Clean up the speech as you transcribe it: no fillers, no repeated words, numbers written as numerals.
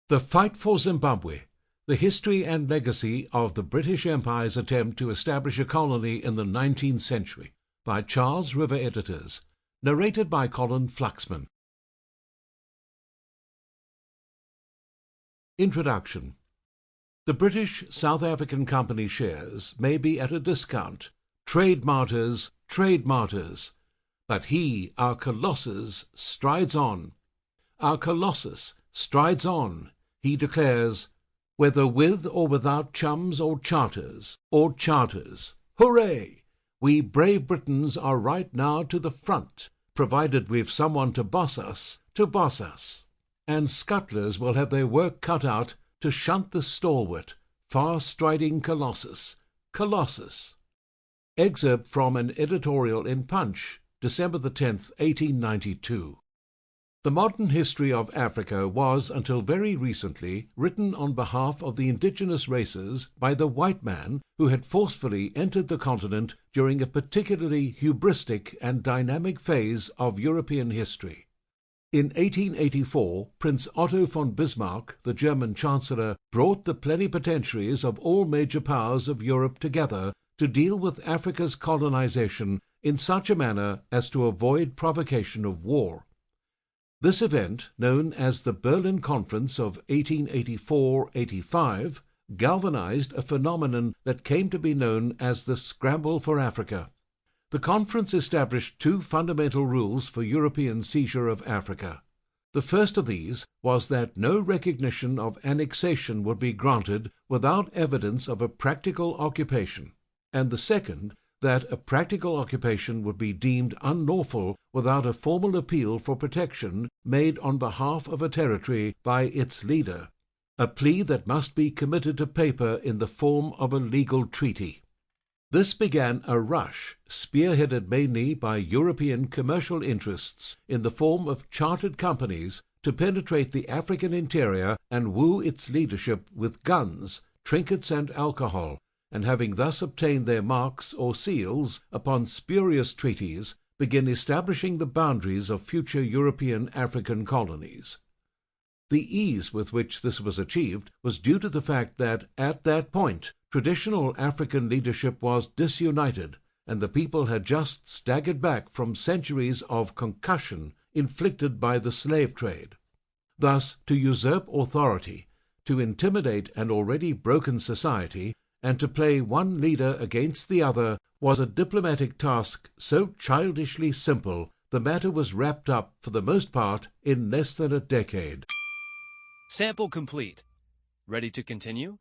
The Fight for Zimbabwe, The History and Legacy of the British Empire's Attempt to Establish a Colony in the 19th Century, by Charles River Editors, narrated by Colin Fluxman. Introduction. The British South African Company shares may be at a discount. Trade martyrs, but he, our Colossus, strides on. Our Colossus strides on, he declares, whether with or without chums or charters, Hooray! We brave Britons are right now to the front, provided we've someone to boss us. And scuttlers will have their work cut out to shunt the stalwart, far-striding Colossus. Excerpt from an editorial in Punch, December the 10th, 1892. The modern history of Africa was, until very recently, written on behalf of the indigenous races by the white man who had forcefully entered the continent during a particularly hubristic and dynamic phase of European history. In 1884, Prince Otto von Bismark, the German chancellor, brought the plenipotentiaries of all major powers of Europe together to deal with Africa's colonization in such a manner as to avoid provocation of war. This event, known as the Berlin Conference of 1884-85, galvanized a phenomenon that came to be known as the Scramble for Africa. The conference established two fundamental rules for European seizure of Africa. The first of these was that no recognition of annexation would be granted without evidence of a practical occupation, and the second, that a practical occupation would be deemed unlawful without a formal appeal for protection made on behalf of a territory by its leader, a plea that must be committed to paper in the form of a legal treaty. This began a rush, spearheaded mainly by European commercial interests in the form of chartered companies, to penetrate the African interior and woo its leadership with guns, trinkets and alcohol, and having thus obtained their marks or seals upon spurious treaties, begin establishing the boundaries of future European African colonies. The ease with which this was achieved was due to the fact that, at that point, traditional African leadership was disunited, and the people had just staggered back from centuries of concussion inflicted by the slave trade. Thus, to usurp authority, to intimidate an already broken society, and to play one leader against the other was a diplomatic task so childishly simple the matter was wrapped up, for the most part, in less than a decade. Sample complete. Ready to continue?